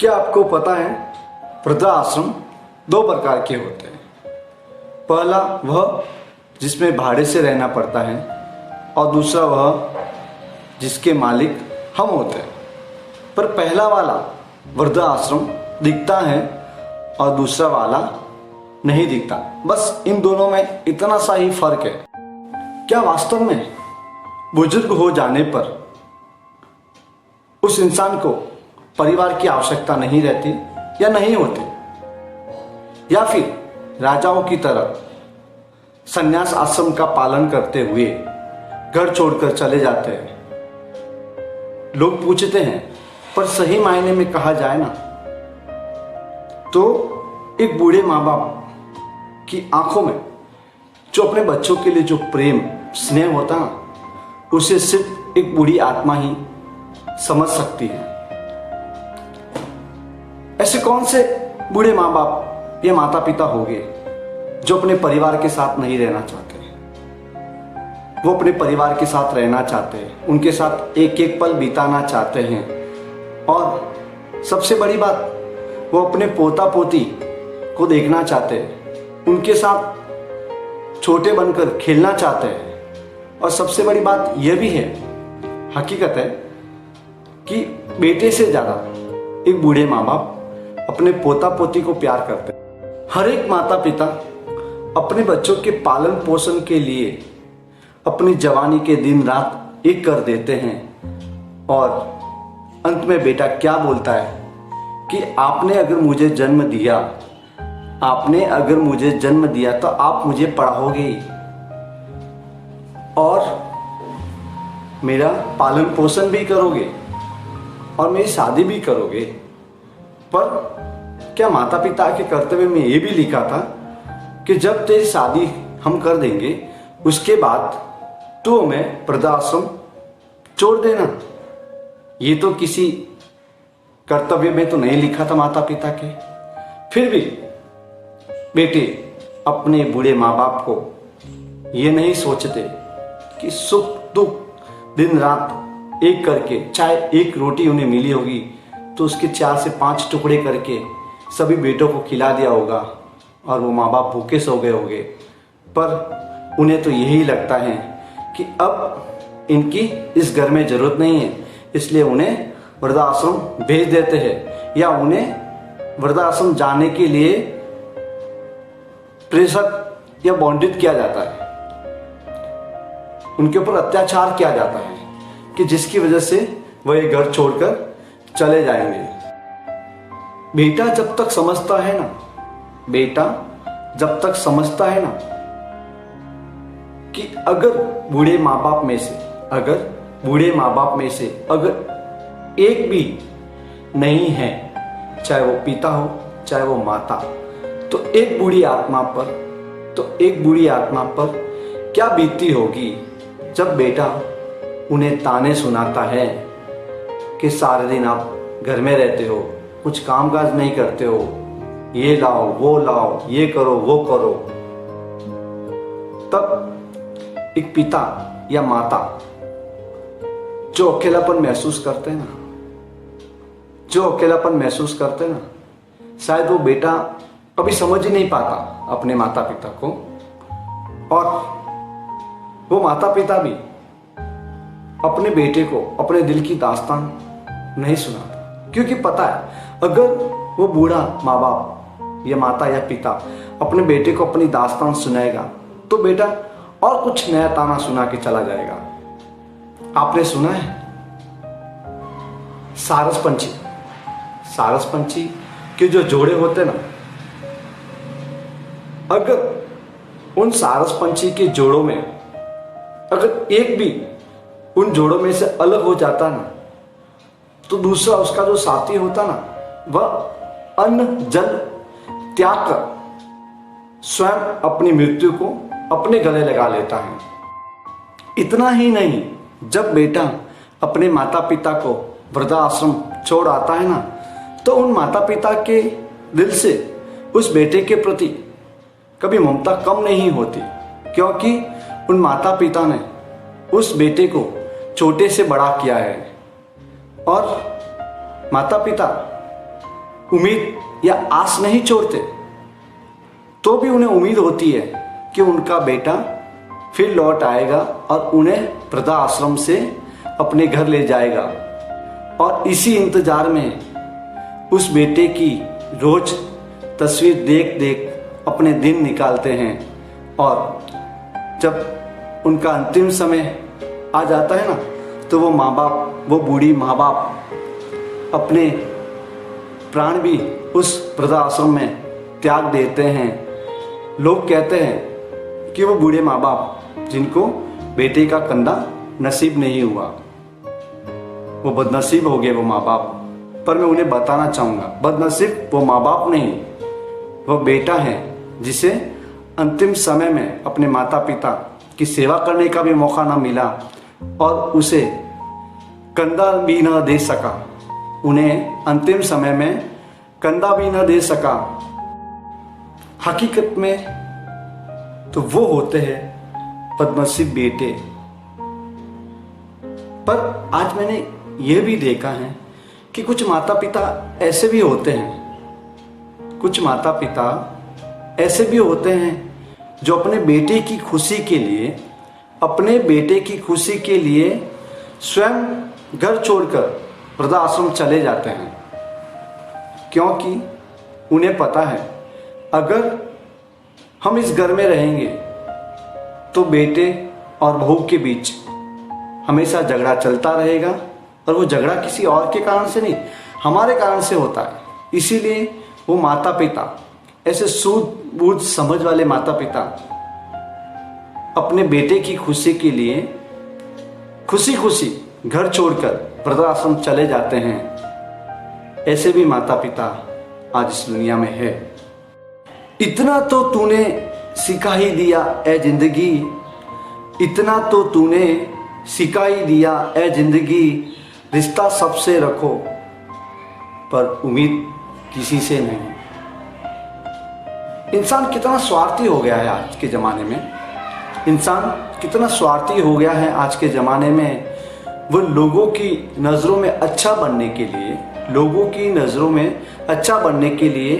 क्या आपको पता है वृद्धाश्रम दो प्रकार के होते हैं। पहला वह जिसमें भाड़े से रहना पड़ता है और दूसरा वह जिसके मालिक हम होते हैं। पर पहला वाला वृद्धाश्रम दिखता है और दूसरा वाला नहीं दिखता। बस इन दोनों में इतना सा ही फर्क है। क्या वास्तव में बुजुर्ग हो जाने पर उस इंसान को परिवार की आवश्यकता नहीं रहती या नहीं होती, या फिर राजाओं की तरह संन्यास आश्रम का पालन करते हुए घर छोड़कर चले जाते हैं। लोग पूछते हैं, पर सही मायने में कहा जाए ना तो एक बूढ़े माँ बाप की आंखों में जो अपने बच्चों के लिए जो प्रेम स्नेह होता ना, उसे सिर्फ एक बूढ़ी आत्मा ही समझ सकती है। ऐसे कौन से बूढ़े माँ बाप या माता पिता होंगे जो अपने परिवार के साथ नहीं रहना चाहते। वो अपने परिवार के साथ रहना चाहते हैं, उनके साथ एक एक पल बिताना चाहते हैं, और सबसे बड़ी बात वो अपने पोता पोती को देखना चाहते हैं, उनके साथ छोटे बनकर खेलना चाहते हैं। और सबसे बड़ी बात यह भी है, हकीकत है कि बेटे से ज़्यादा एक बूढ़े माँ बाप अपने पोता पोती को प्यार करते हैं। हर एक माता पिता अपने बच्चों के पालन पोषण के लिए अपनी जवानी के दिन रात एक कर देते हैं, और अंत में बेटा क्या बोलता है कि आपने अगर मुझे जन्म दिया तो आप मुझे पढ़ाओगे ही और मेरा पालन पोषण भी करोगे और मेरी शादी भी करोगे। पर क्या माता पिता के कर्तव्य में ये भी लिखा था कि जब तेरी शादी हम कर देंगे उसके बाद तो हमें वृद्धाश्रम छोड़ देना। ये तो किसी कर्तव्य में तो नहीं लिखा था माता पिता के। फिर भी बेटे अपने बूढ़े माँ बाप को ये नहीं सोचते कि सुख दुख दिन रात एक करके, चाहे एक रोटी उन्हें मिली होगी तो उसके 4 से 5 टुकड़े करके सभी बेटों को खिला दिया होगा और वो माँ बाप भूखे सो गए होंगे। पर उन्हें तो यही लगता है कि अब इनकी इस घर में ज़रूरत नहीं है, इसलिए उन्हें वृद्धाश्रम भेज देते हैं, या उन्हें वृद्धाश्रम जाने के लिए प्रेषित या बॉन्डित किया जाता है, उनके ऊपर अत्याचार किया जाता है कि जिसकी वजह से वह ये घर छोड़कर चले जाएंगे। बेटा जब तक समझता है ना कि अगर बूढ़े माँ बाप में से अगर एक भी नहीं है, चाहे वो पिता हो चाहे वो माता, तो एक बूढ़ी आत्मा पर क्या बीतती होगी जब बेटा उन्हें ताने सुनाता है कि सारे दिन आप घर में रहते हो, कुछ कामकाज नहीं करते हो, ये लाओ वो लाओ, ये करो वो करो। तब एक पिता या माता जो अकेलापन महसूस करते हैं ना, शायद वो बेटा कभी समझ ही नहीं पाता अपने माता पिता को, और वो माता पिता भी अपने बेटे को अपने दिल की दास्तान नहीं सुनाता, क्योंकि पता है अगर वो बूढ़ा माँ बाप या माता या पिता अपने बेटे को अपनी दास्तान सुनाएगा तो बेटा और कुछ नया ताना सुना के चला जाएगा। आपने सुना है सारस पंछी के जो जोड़े होते ना, अगर उन सारस पंछी के जोड़ों में अगर एक भी उन जोड़ों में से अलग हो जाता ना, तो दूसरा उसका जो साथी होता ना, वह अन्न जल त्याग कर स्वयं अपनी मृत्यु को अपने गले लगा लेता है। इतना ही नहीं, जब बेटा अपने माता पिता को वृद्धाश्रम छोड़ आता है ना, तो उन माता पिता के दिल से उस बेटे के प्रति कभी ममता कम नहीं होती, क्योंकि उन माता पिता ने उस बेटे को छोटे से बड़ा किया है। और माता पिता उम्मीद या आस नहीं छोड़ते, तो भी उन्हें उम्मीद होती है कि उनका बेटा फिर लौट आएगा और उन्हें वृद्धा आश्रम से अपने घर ले जाएगा। और इसी इंतजार में उस बेटे की रोज तस्वीर देख देख अपने दिन निकालते हैं। और जब उनका अंतिम समय आ जाता है ना, तो वो माँ बाप, वो बूढ़ी माँ बाप अपने प्राण भी उस वृद्धाश्रम में त्याग देते हैं। लोग कहते हैं कि वो बूढ़े माँ बाप जिनको बेटे का कंधा नसीब नहीं हुआ, वो बदनसीब हो गए वो माँ बाप। पर मैं उन्हें बताना चाहूँगा, बदनसीब वो माँ बाप नहीं, वो बेटा है जिसे अंतिम समय में अपने माता पिता की सेवा करने का भी मौका ना मिला और उसे कंधा भी न दे सका, उन्हें अंतिम समय में कंधा भी न दे सका। हकीकत में तो वो होते हैं बदनसीब बेटे। पर आज मैंने यह भी देखा है कि कुछ माता पिता ऐसे भी होते हैं, कुछ माता पिता ऐसे भी होते हैं जो अपने बेटे की खुशी के लिए, अपने बेटे की खुशी के लिए स्वयं घर छोड़कर वृद्धाश्रम चले जाते हैं, क्योंकि उन्हें पता है अगर हम इस घर में रहेंगे तो बेटे और बहू के बीच हमेशा झगड़ा चलता रहेगा, और वो झगड़ा किसी और के कारण से नहीं, हमारे कारण से होता है। इसीलिए वो माता पिता, ऐसे सूझबूझ समझ वाले माता पिता अपने बेटे की खुशी के लिए खुशी खुशी घर छोड़कर वृद्धाश्रम चले जाते हैं। ऐसे भी माता पिता आज इस दुनिया में है। इतना तो तूने सिखा ही दिया ए जिंदगी, इतना तो तूने सिखा ही दिया ए जिंदगी, रिश्ता सबसे रखो पर उम्मीद किसी से नहीं। इंसान कितना स्वार्थी हो गया है आज के ज़माने में, इंसान कितना स्वार्थी हो गया है आज के ज़माने में। वो लोगों की नज़रों में अच्छा बनने के लिए, लोगों की नज़रों में अच्छा बनने के लिए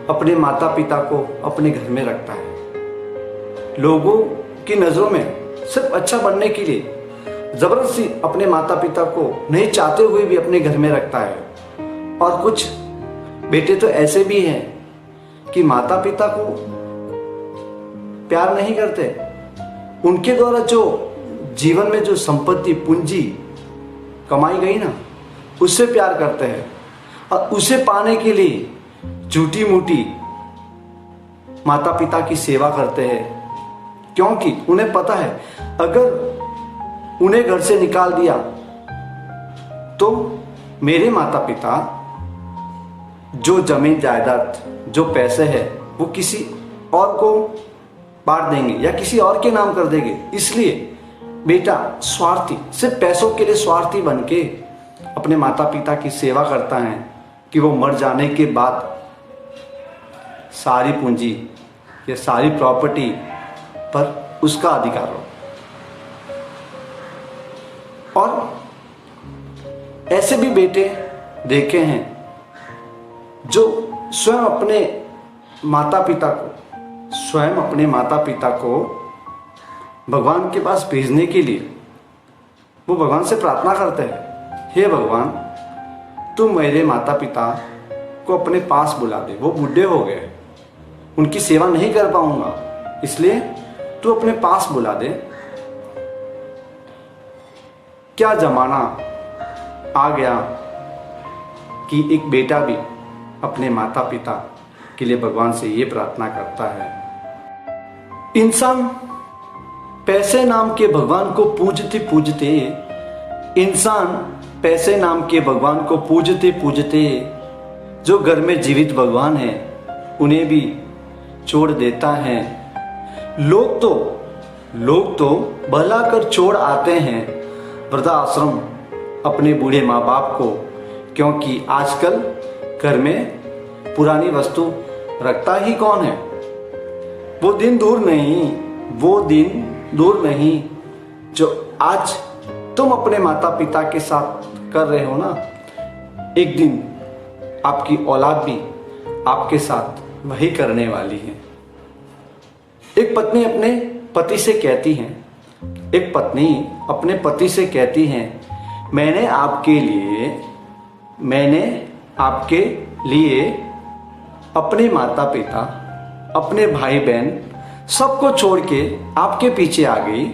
अपने माता पिता को अपने घर में रखता है। लोगों की नज़रों में सिर्फ अच्छा बनने के लिए ज़बरदस्ती अपने माता पिता को नहीं चाहते हुए भी अपने घर में रखता है। और कुछ बेटे तो ऐसे भी हैं कि माता पिता को प्यार नहीं करते, उनके द्वारा जो जीवन में जो संपत्ति पूंजी कमाई गई ना, उससे प्यार करते हैं और उसे पाने के लिए झूठी मूठी माता पिता की सेवा करते हैं, क्योंकि उन्हें पता है अगर उन्हें घर से निकाल दिया तो मेरे माता पिता जो जमीन जायदाद, जो पैसे हैं, वो किसी और को बांट देंगे या किसी और के नाम कर देंगे। इसलिए बेटा स्वार्थी, सिर्फ पैसों के लिए स्वार्थी बन के अपने माता पिता की सेवा करता है कि वो मर जाने के बाद सारी पूंजी या सारी प्रॉपर्टी पर उसका अधिकार हो। और ऐसे भी बेटे देखे हैं जो स्वयं अपने माता पिता को भगवान के पास भेजने के लिए वो भगवान से प्रार्थना करते हैं, हे भगवान तू मेरे माता पिता को अपने पास बुला दे, वो बूढ़े हो गए, उनकी सेवा नहीं कर पाऊंगा, इसलिए तू अपने पास बुला दे। क्या जमाना आ गया कि एक बेटा भी अपने माता पिता के लिए भगवान से ये प्रार्थना करता है। इंसान पैसे नाम के भगवान को पूजते पूजते, इंसान पैसे नाम के भगवान को पूजते पूजते जो घर में जीवित भगवान है उन्हें भी छोड़ देता है। लोग तो भला कर छोड़ आते हैं वृद्धाश्रम अपने बूढ़े माँ बाप को, क्योंकि आजकल घर में पुरानी वस्तु रखता ही कौन है। वो दिन दूर नहीं जो आज तुम अपने माता पिता के साथ कर रहे हो ना, एक दिन आपकी औलाद भी आपके साथ वही करने वाली है। एक पत्नी अपने पति से कहती है, एक पत्नी अपने पति से कहती है, मैंने आपके लिए अपने माता पिता, अपने भाई बहन सबको छोड़ के आपके पीछे आ गई,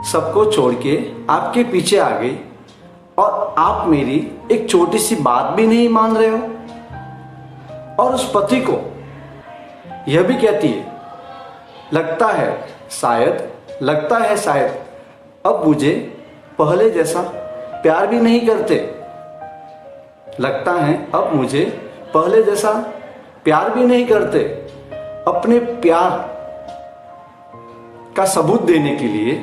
सबको छोड़ के आपके पीछे आ गई, और आप मेरी एक छोटी सी बात भी नहीं मान रहे हो। और उस पति को यह भी कहती है, लगता है शायद अब मुझे पहले जैसा प्यार भी नहीं करते, लगता है अब मुझे पहले जैसा प्यार भी नहीं करते। अपने प्यार का सबूत देने के लिए,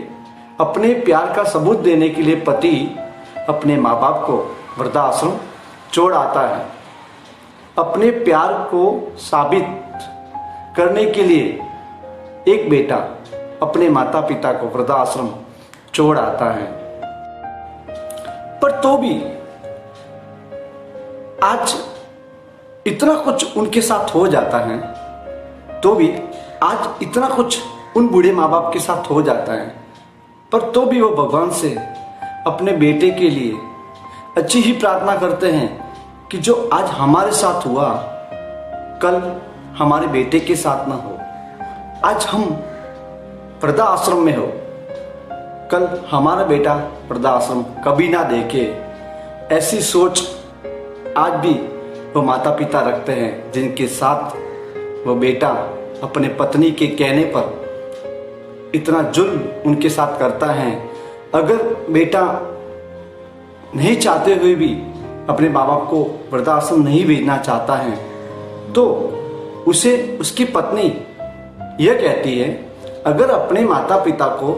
अपने प्यार का सबूत देने के लिए पति अपने माँ बाप को वृद्धाश्रम छोड़ आता है। अपने प्यार को साबित करने के लिए एक बेटा अपने माता पिता को वृद्धाश्रम छोड़ आता है। पर तो भी आज इतना कुछ उनके साथ हो जाता है, तो भी आज इतना कुछ उन बूढ़े माँ बाप के साथ हो जाता है, पर तो भी वो भगवान से अपने बेटे के लिए अच्छी ही प्रार्थना करते हैं कि जो आज हमारे साथ हुआ कल हमारे बेटे के साथ ना हो। आज हम वृद्धाश्रम में हो, कल हमारा बेटा वृद्धाश्रम कभी ना देखे। ऐसी सोच आज भी वो माता पिता रखते हैं, जिनके साथ वो बेटा अपने पत्नी के कहने पर इतना जुल्म उनके साथ करता है। अगर बेटा नहीं चाहते हुए भी अपने माँ बाप को वृद्धाश्रम नहीं भेजना चाहता है, तो उसे उसकी पत्नी यह कहती है, अगर अपने माता पिता को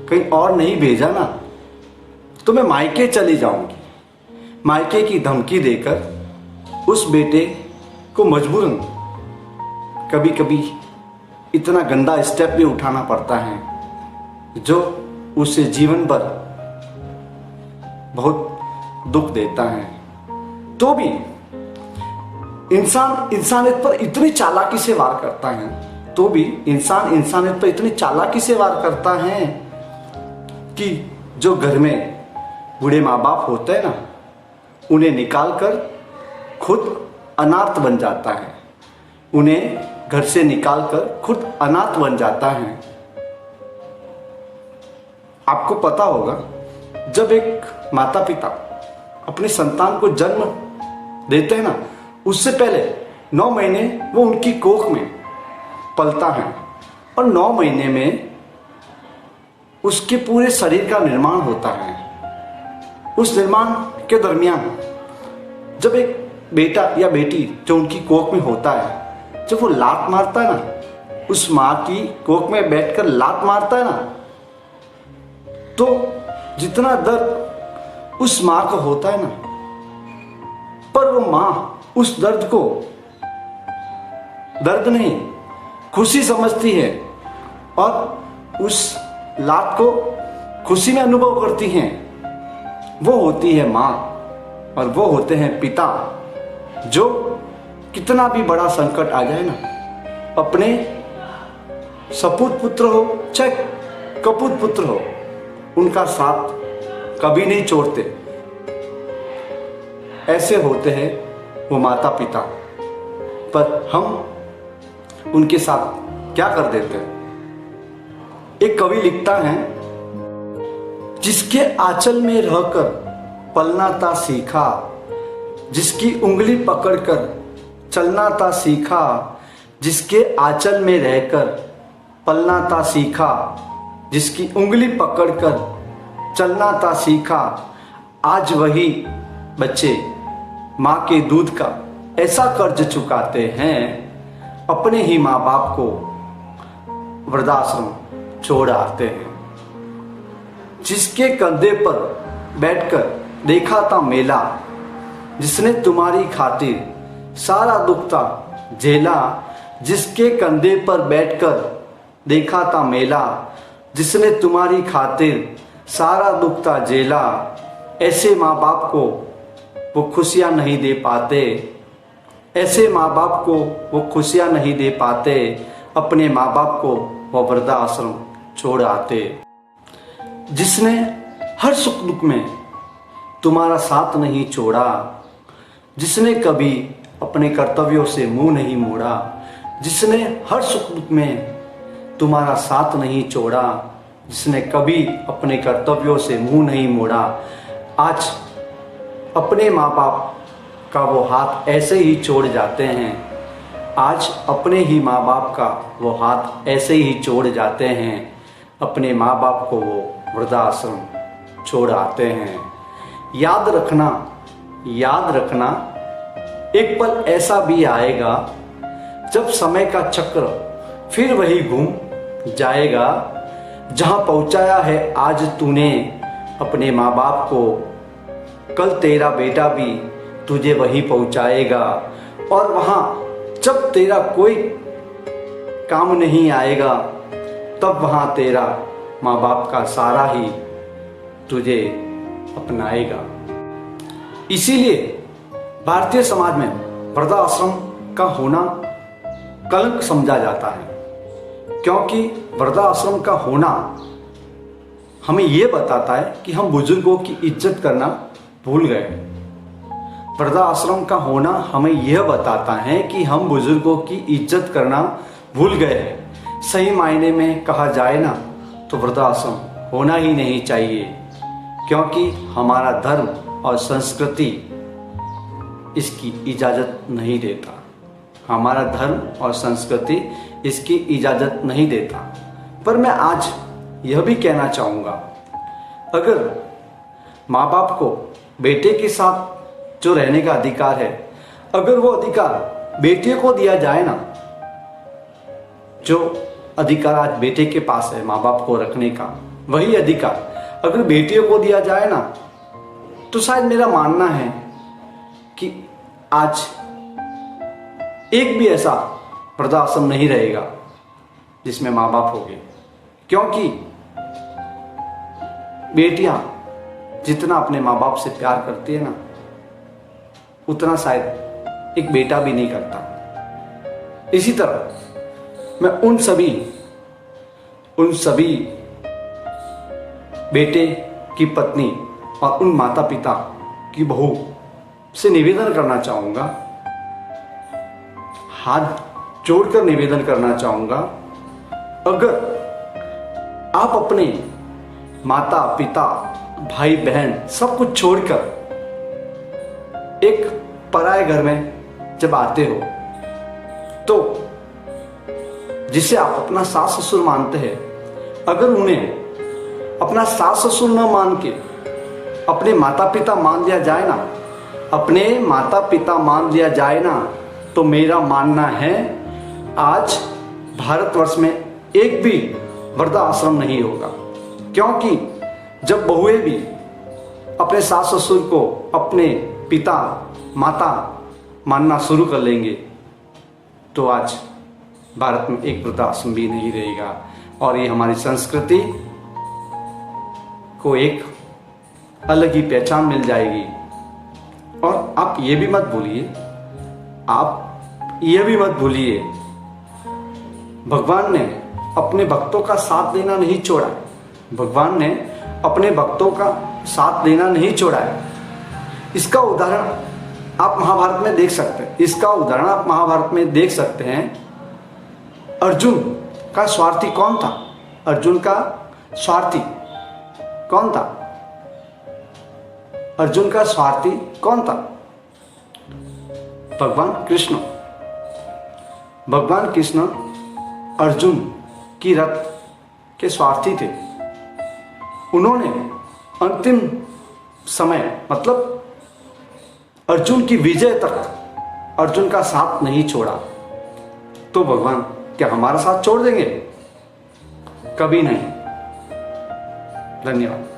कहीं और नहीं भेजा ना, तो मैं मायके चली जाऊंगी। मायके की धमकी देकर उस बेटे को मजबूरन कभी कभी इतना गंदा स्टेप भी उठाना पड़ता है जो उसे जीवन भर बहुत दुख देता है। तो भी इंसान इंसानियत पर इतनी चालाकी से वार करता है, तो भी इंसान इंसानियत पर इतनी चालाकी से वार करता है कि जो घर में बूढ़े माँ बाप होते हैं ना, उन्हें निकाल कर खुद अनाथ बन जाता है। उन्हें घर से निकाल कर खुद अनाथ बन जाता है। आपको पता होगा, जब एक माता पिता अपने संतान को जन्म देते हैं ना, उससे पहले 9 महीने वो उनकी कोख में पलता है, और 9 महीने में उसके पूरे शरीर का निर्माण होता है। उस निर्माण के दरमियान जब एक बेटा या बेटी जो उनकी कोख में होता है, जब वो लात मारता है ना, उस माँ की कोख में बैठकर लात मारता है ना, तो जितना दर्द उस माँ को होता है ना, पर वो माँ उस दर्द को दर्द नहीं खुशी समझती है, और उस लात को खुशी में अनुभव करती हैं। वो होती है माँ, और वो होते हैं पिता, जो कितना भी बड़ा संकट आ जाए ना, अपने सपूत पुत्र हो चाहे कपूत पुत्र हो, उनका साथ कभी नहीं छोड़ते। ऐसे होते हैं वो माता पिता, पर हम उनके साथ क्या कर देते हैं। एक कवि लिखता है, जिसके आंचल में रहकर पलना था सीखा, जिसकी उंगली पकड़कर चलना था सीखा, जिसके आंचल में रहकर पलना था सीखा, जिसकी उंगली पकड़कर चलना था सीखा, आज वही बच्चे माँ के दूध का ऐसा कर्ज चुकाते हैं, अपने ही माँ बाप को वृद्धाश्रम छोड़ आते हैं। जिसके कंधे पर बैठकर देखा था मेला, जिसने तुम्हारी खातिर सारा दुख था झेला, जिसके कंधे पर बैठकर देखा था मेला, जिसने तुम्हारी खातिर सारा दुख था झेला, ऐसे माँ बाप को वो खुशियाँ नहीं दे पाते, ऐसे माँ बाप को वो खुशियाँ नहीं दे पाते, अपने माँ बाप को वो वृद्धाश्रम छोड़ आते। जिसने हर सुख दुख में तुम्हारा साथ नहीं छोड़ा, जिसने कभी अपने कर्तव्यों से मुंह नहीं मोड़ा, जिसने हर सुख दुख में तुम्हारा साथ नहीं छोड़ा, जिसने कभी अपने कर्तव्यों से मुंह नहीं मोड़ा, आज अपने माँ बाप का वो हाथ ऐसे ही छोड़ जाते हैं। आज अपने ही माँ बाप का वो हाथ ऐसे ही छोड़ जाते हैं, अपने माँ बाप को वो वृद्धाश्रम छोड़ आते हैं। याद रखना एक पल ऐसा भी आएगा जब समय का चक्र फिर वही घूम जाएगा। जहाँ पहुँचाया है आज तूने अपने माँ बाप को, कल तेरा बेटा भी तुझे वही पहुँचाएगा। और वहाँ जब तेरा कोई काम नहीं आएगा, तब वहाँ तेरा माँ बाप का सारा ही तुझे अपनाएगा। इसीलिए भारतीय समाज में वृद्धाश्रम का होना कलंक समझा जाता है, क्योंकि वृद्धाश्रम का होना हमें यह बताता है कि हम बुजुर्गों की इज्जत करना भूल गए। वृद्धाश्रम का होना हमें यह बताता है कि हम बुजुर्गों की इज्जत करना भूल गए हैं। सही मायने में कहा जाए ना तो वृद्धाश्रम होना ही नहीं चाहिए, क्योंकि हमारा धर्म और संस्कृति इसकी इजाज़त नहीं देता। हमारा धर्म और संस्कृति इसकी इजाज़त नहीं देता। पर मैं आज यह भी कहना चाहूँगा, अगर माँ बाप को बेटे के साथ जो रहने का अधिकार है, अगर वो अधिकार बेटियों को दिया जाए ना, जो अधिकार आज बेटे के पास है माँ बाप को रखने का, वही अधिकार अगर बेटियों को दिया जाए ना, तो शायद मेरा मानना है कि आज एक भी ऐसा वृद्धाश्रम नहीं रहेगा जिसमें माँ बाप होंगे। क्योंकि बेटियां जितना अपने माँ बाप से प्यार करती है ना, उतना शायद एक बेटा भी नहीं करता। इसी तरह मैं उन सभी बेटे की पत्नी और उन माता पिता की बहू से निवेदन करना चाहूँगा, हाथ जोड़कर निवेदन करना चाहूँगा, अगर आप अपने माता पिता भाई बहन सब कुछ छोड़कर एक पराये घर में जब आते हो, तो जिसे आप अपना सास ससुर मानते हैं, अगर उन्हें अपना सास ससुर न मान के अपने माता पिता मान लिया जाए ना, अपने माता पिता मान लिया जाए ना, तो मेरा मानना है आज भारतवर्ष में एक भी वृद्धाश्रम नहीं होगा। क्योंकि जब बहुएं भी अपने सास ससुर को अपने पिता माता मानना शुरू कर लेंगे, तो आज भारत में एक वृद्धाश्रम भी नहीं रहेगा। और ये हमारी संस्कृति को एक अलग ही पहचान मिल जाएगी। और आप ये भी मत भूलिए, भगवान ने अपने भक्तों का साथ देना नहीं छोड़ा है। भगवान ने अपने भक्तों का साथ देना नहीं छोड़ा है। इसका उदाहरण आप महाभारत में देख सकते हैं। अर्जुन का स्वार्थी कौन था? अर्जुन का स्वार्थी कौन था? भगवान कृष्ण अर्जुन की रथ के स्वार्थी थे। उन्होंने अंतिम समय मतलब अर्जुन की विजय तक अर्जुन का साथ नहीं छोड़ा। तो भगवान क्या हमारा साथ छोड़ देंगे? कभी नहीं। धन्यवाद।